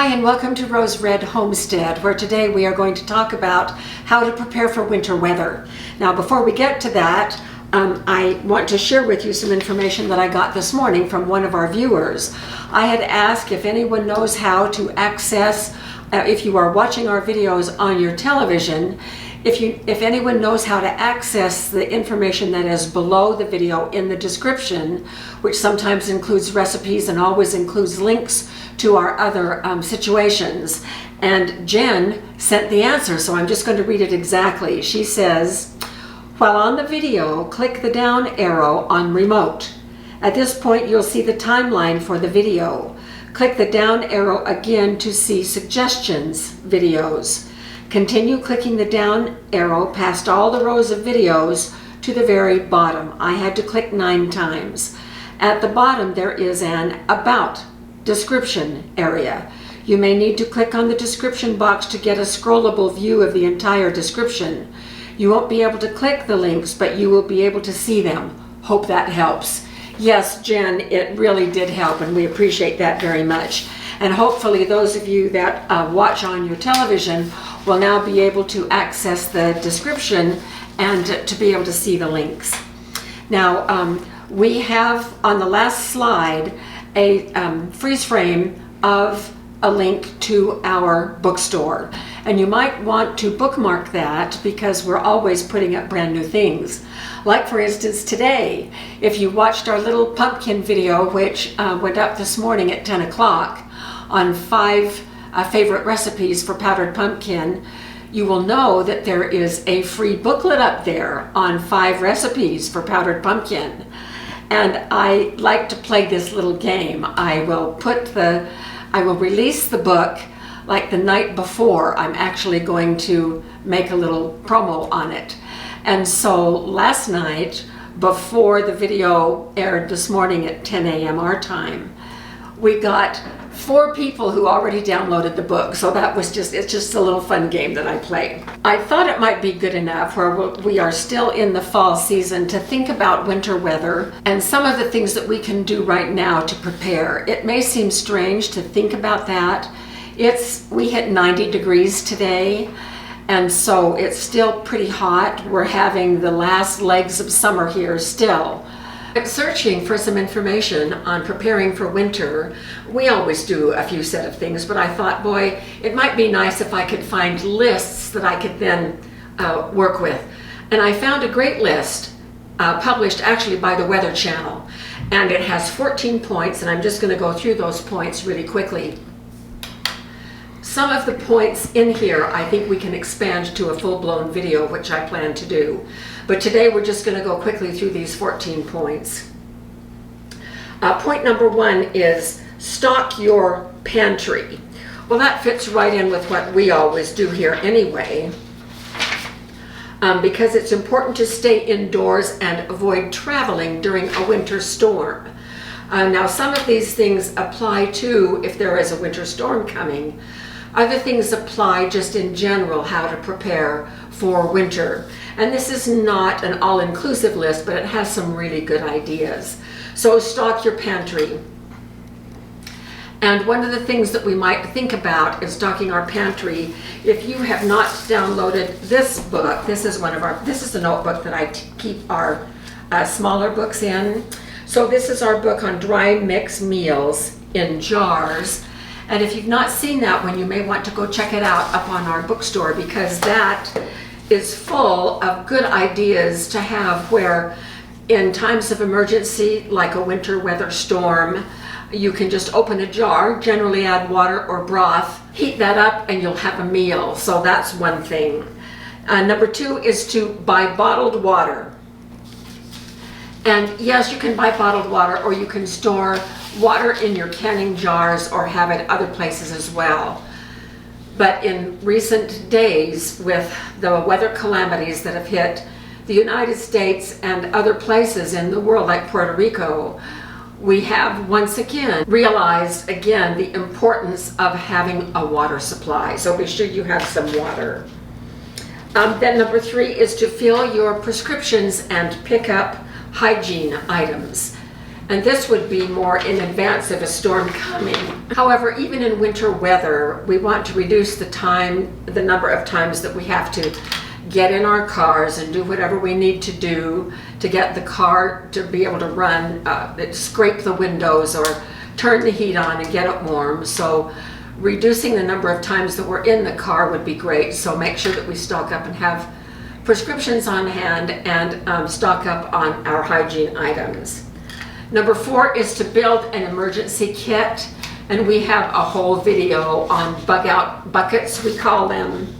Hi and welcome to Rose Red Homestead, where today we are going to talk about how to prepare for winter weather. Now before we get to that, I want to share with you some information that I got this morning from one of our viewers. I had asked if anyone knows how to access, if you are watching our videos on your television, if anyone knows how to access the information that is below the video in the description, which sometimes includes recipes and always includes links to our other situations. And Jen sent the answer, so I'm just going to read it exactly. She says, while on the video, click the down arrow on remote. At this point, you'll see the timeline for the video. Click the down arrow again to see suggestions videos. Continue clicking the down arrow past all the rows of videos to the very bottom. I had to click 9 times. At the bottom, there is an About description area. You may need to click on the description box to get a scrollable view of the entire description. You won't be able to click the links, but you will be able to see them. Hope that helps. Yes, Jen, it really did help, and we appreciate that very much. And hopefully those of you that watch on your television will now be able to access the description and to be able to see the links. Now, we have on the last slide a freeze frame of a link to our bookstore. And you might want to bookmark that because we're always putting up brand new things. Like for instance today, if you watched our little pumpkin video, which went up this morning at 10 o'clock on 5 favorite recipes for powdered pumpkin, you will know that there is a free booklet up there on 5 recipes for powdered pumpkin. And I like to play this little game. I will release the book like the night before. I'm actually going to make a little promo on it. And so last night, before the video aired this morning at 10 a.m. our time, we got 4 people who already downloaded the book. So that was it's just a little fun game that I play. I thought it might be good enough where we are still in the fall season to think about winter weather and some of the things that we can do right now to prepare. It may seem strange to think about that. We hit 90 degrees today, and so it's still pretty hot. We're having the last legs of summer here still. I'm searching for some information on preparing for winter. We always do a few set of things, but I thought, boy, it might be nice if I could find lists that I could then work with. And I found a great list published actually by the Weather Channel, and it has 14 points, and I'm just going to go through those points really quickly. Some of the points in here I think we can expand to a full-blown video, which I plan to do. But today we're just going to go quickly through these 14 points. Point number 1 is stock your pantry. Well, that fits right in with what we always do here anyway, because it's important to stay indoors and avoid traveling during a winter storm. Now, some of these things apply to if there is a winter storm coming. Other things apply just in general, how to prepare for winter. And this is not an all-inclusive list, but it has some really good ideas. So stock your pantry. And one of the things that we might think about is stocking our pantry. If you have not downloaded this book, this is the notebook that I keep our smaller books in. So this is our book on dry mix meals in jars. And if you've not seen that one, you may want to go check it out up on our bookstore, because that is full of good ideas to have where in times of emergency, like a winter weather storm, you can just open a jar, generally add water or broth, heat that up, and you'll have a meal. So that's one thing. Number 2 is to buy bottled water. And yes, you can buy bottled water, or you can store water in your canning jars or have it other places as well. But in recent days, with the weather calamities that have hit the United States and other places in the world like Puerto Rico, we have once again realized the importance of having a water supply. So be sure you have some water. Then number 3 is to fill your prescriptions and pick up hygiene items. And this would be more in advance of a storm coming. However, even in winter weather, we want to reduce the number of times that we have to get in our cars and do whatever we need to do to get the car to be able to run, scrape the windows or turn the heat on and get it warm. So reducing the number of times that we're in the car would be great. So make sure that we stock up and have prescriptions on hand and stock up on our hygiene items. Number 4 is to build an emergency kit, and we have a whole video on bug out buckets, we call them.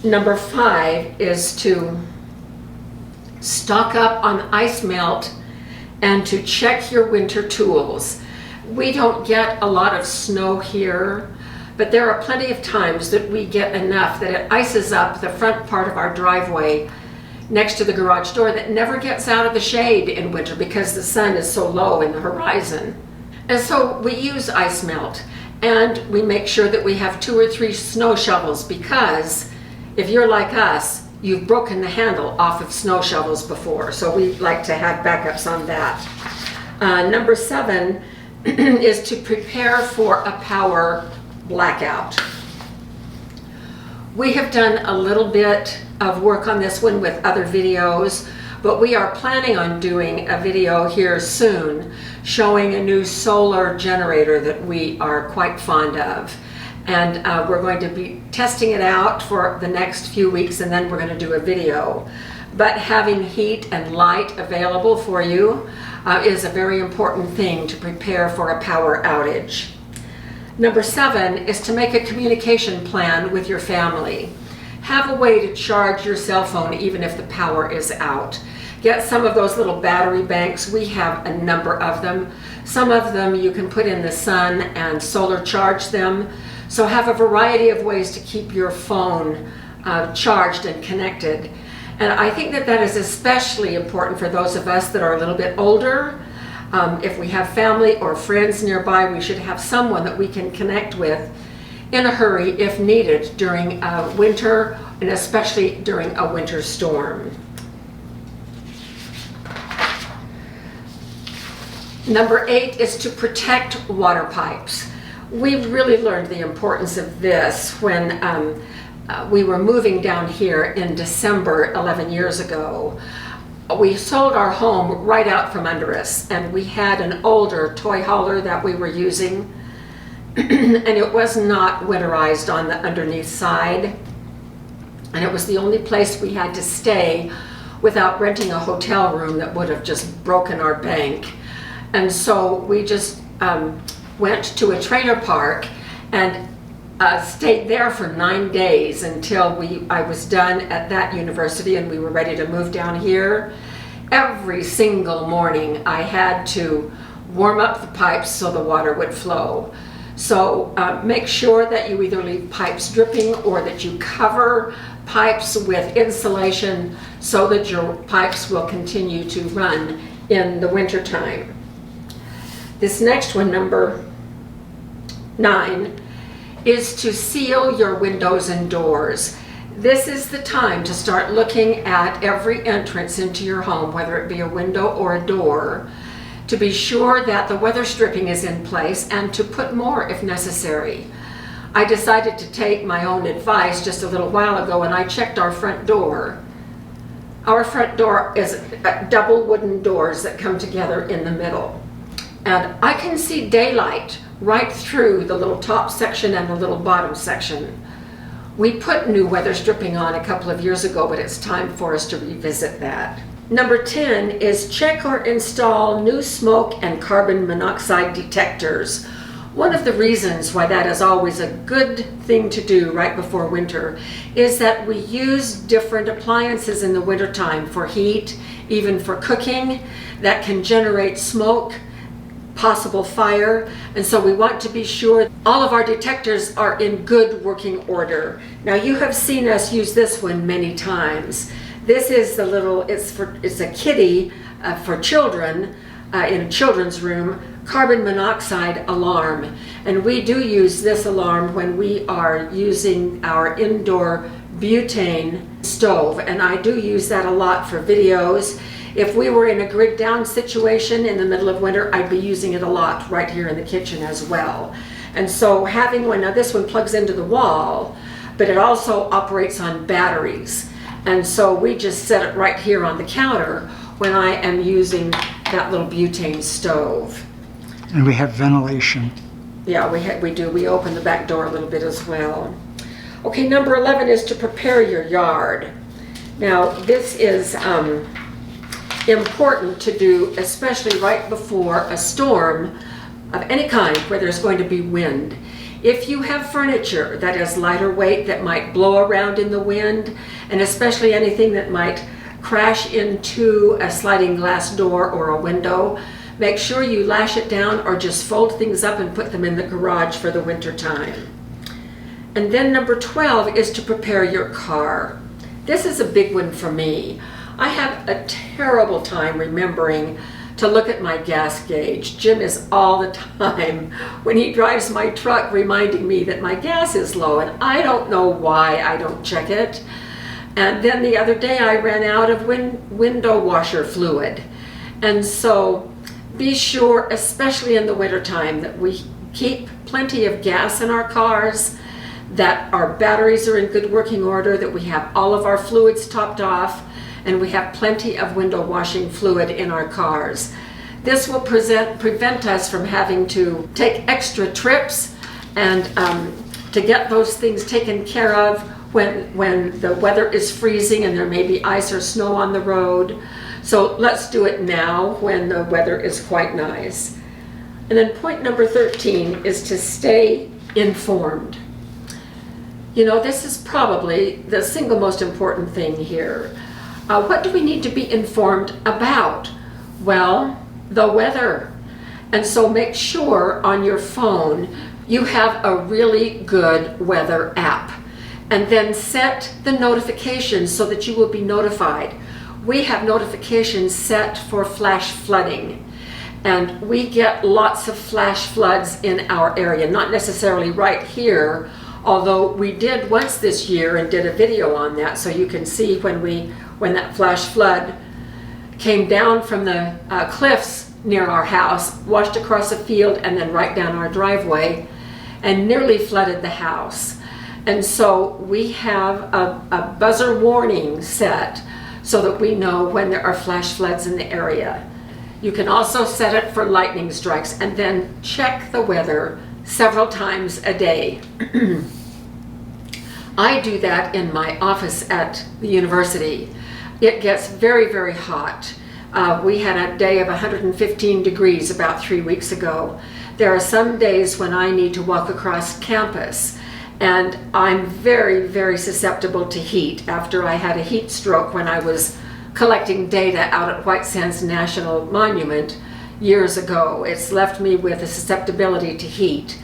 Number 5 is to stock up on ice melt and to check your winter tools. We don't get a lot of snow here, but there are plenty of times that we get enough that it ices up the front part of our driveway next to the garage door that never gets out of the shade in winter because the sun is so low in the horizon. And so we use ice melt, and we make sure that we have 2 or 3 snow shovels, because if you're like us, you've broken the handle off of snow shovels before, so we like to have backups on that. Number 7 is to prepare for a power blackout. We have done a little bit of work on this one with other videos, but we are planning on doing a video here soon showing a new solar generator that we are quite fond of. And we're going to be testing it out for the next few weeks, and then we're going to do a video. But having heat and light available for you is a very important thing to prepare for a power outage. Number 7 is to make a communication plan with your family. Have a way to charge your cell phone even if the power is out. Get some of those little battery banks. We have a number of them. Some of them you can put in the sun and solar charge them. So have a variety of ways to keep your phone charged and connected. And I think that that is especially important for those of us that are a little bit older. If we have family or friends nearby, we should have someone that we can connect with in a hurry if needed during winter, and especially during a winter storm. Number 8 is to protect water pipes. We really learned the importance of this when we were moving down here in December 11 years ago. We sold our home right out from under us, and we had an older toy hauler that we were using, and it was not winterized on the underneath side, and it was the only place we had to stay without renting a hotel room that would have just broken our bank. And so we just went to a trailer park and stayed there for 9 days until I was done at that university and we were ready to move down here. Every single morning I had to warm up the pipes so the water would flow. So make sure that you either leave pipes dripping or that you cover pipes with insulation so that your pipes will continue to run in the winter time. This next one, number 9, is to seal your windows and doors. This is the time to start looking at every entrance into your home, whether it be a window or a door, to be sure that the weather stripping is in place and to put more if necessary. I decided to take my own advice just a little while ago, and I checked our front door. Our front door is double wooden doors that come together in the middle. And I can see daylight right through the little top section and the little bottom section. We put new weather stripping on a couple of years ago, but it's time for us to revisit that. Number 10 is check or install new smoke and carbon monoxide detectors. One of the reasons why that is always a good thing to do right before winter is that we use different appliances in the wintertime for heat, even for cooking, that can generate smoke, possible fire, and so we want to be sure all of our detectors are in good working order. Now you have seen us use this one many times. This is the little, it's a kitty for children in a children's room, carbon monoxide alarm, and we do use this alarm when we are using our indoor butane stove, and I do use that a lot for videos. If we were in a grid down situation in the middle of winter, I'd be using it a lot right here in the kitchen as well. And so having one, now this one plugs into the wall, but it also operates on batteries. And so we just set it right here on the counter when I am using that little butane stove. And we have ventilation. Yeah, we do. We open the back door a little bit as well. Okay, number 11 is to prepare your yard. Now, this is important to do, especially right before a storm of any kind where there's going to be wind. If you have furniture that is lighter weight that might blow around in the wind, and especially anything that might crash into a sliding glass door or a window, make sure you lash it down or just fold things up and put them in the garage for the winter time. And then number 12 is to prepare your car. This is a big one for me. I have a terrible time remembering to look at my gas gauge. Jim is all the time when he drives my truck reminding me that my gas is low, and I don't know why I don't check it. And then the other day I ran out of window washer fluid. And so be sure, especially in the wintertime, that we keep plenty of gas in our cars, that our batteries are in good working order, that we have all of our fluids topped off, and we have plenty of window washing fluid in our cars. This will prevent us from having to take extra trips and to get those things taken care of when the weather is freezing and there may be ice or snow on the road. So let's do it now when the weather is quite nice. And then point number 13 is to stay informed. You know, this is probably the single most important thing here. What do we need to be informed about? Well, the weather. And so make sure on your phone you have a really good weather app. And then set the notifications so that you will be notified. We have notifications set for flash flooding. And we get lots of flash floods in our area, not necessarily right here, although we did once this year and did a video on that, so you can see when that flash flood came down from the cliffs near our house, washed across a field and then right down our driveway and nearly flooded the house. And so we have a buzzer warning set so that we know when there are flash floods in the area. You can also set it for lightning strikes and then check the weather several times a day. I do that in my office at the university. It gets very, very hot. We had a day of 115 degrees about 3 weeks ago. There are some days when I need to walk across campus, and I'm very, very susceptible to heat after I had a heat stroke when I was collecting data out at White Sands National Monument years ago. It's left me with a susceptibility to heat.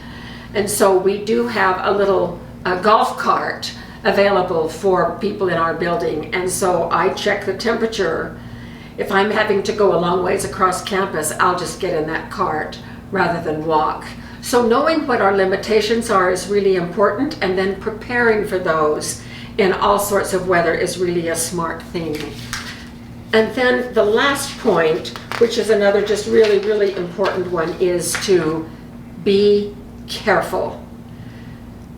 And so we do have a little golf cart available for people in our building. And so I check the temperature. If I'm having to go a long ways across campus, I'll just get in that cart rather than walk. So knowing what our limitations are is really important, and then preparing for those in all sorts of weather is really a smart thing. And then the last point, which is another just really, really important one, is to be careful.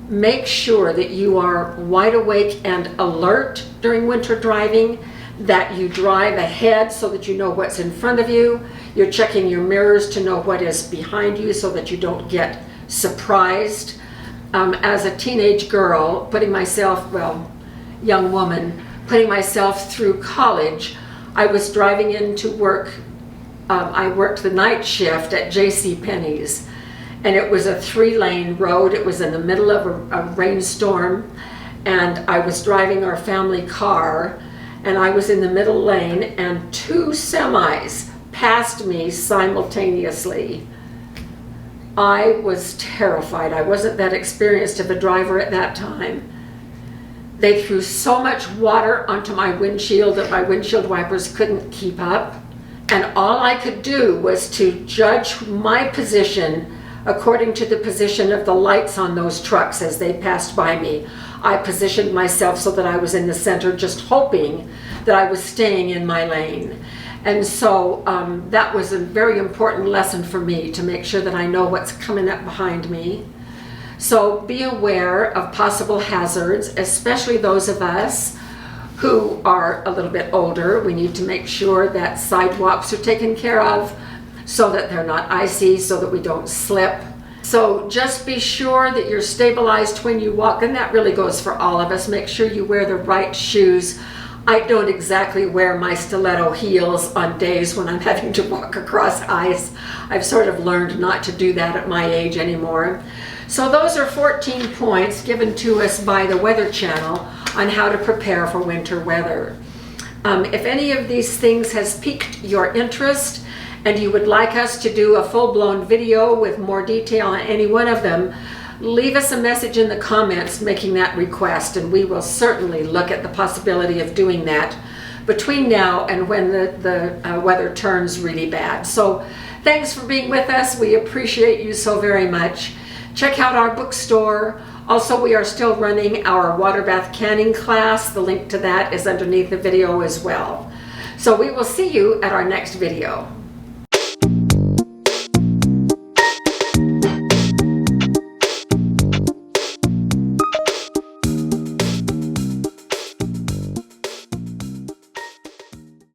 Make sure that you are wide awake and alert during winter driving, that you drive ahead so that you know what's in front of you. You're checking your mirrors to know what is behind you so that you don't get surprised. As a teenage girl, young woman, putting myself through college, I was driving into work. I worked the night shift at JCPenney's, and it was a 3-lane road. It was in the middle of a rainstorm, and I was driving our family car, and I was in the middle lane, and 2 semis passed me simultaneously. I was terrified. I wasn't that experienced of a driver at that time. They threw so much water onto my windshield that my windshield wipers couldn't keep up. And all I could do was to judge my position according to the position of the lights on those trucks as they passed by me. I positioned myself so that I was in the center, just hoping that I was staying in my lane. And so that was a very important lesson for me, to make sure that I know what's coming up behind me. So be aware of possible hazards, especially those of us who are a little bit older. We need to make sure that sidewalks are taken care of so that they're not icy, so that we don't slip. So just be sure that you're stabilized when you walk, and that really goes for all of us. Make sure you wear the right shoes. I don't exactly wear my stiletto heels on days when I'm having to walk across ice. I've sort of learned not to do that at my age anymore. So those are 14 points given to us by the Weather Channel on how to prepare for winter weather. If any of these things has piqued your interest and you would like us to do a full-blown video with more detail on any one of them, leave us a message in the comments making that request, and we will certainly look at the possibility of doing that between now and when the weather turns really bad. So thanks for being with us. We appreciate you so very much. Check out our bookstore. Also, we are still running our water bath canning class. The link to that is underneath the video as well. So we will see you at our next video.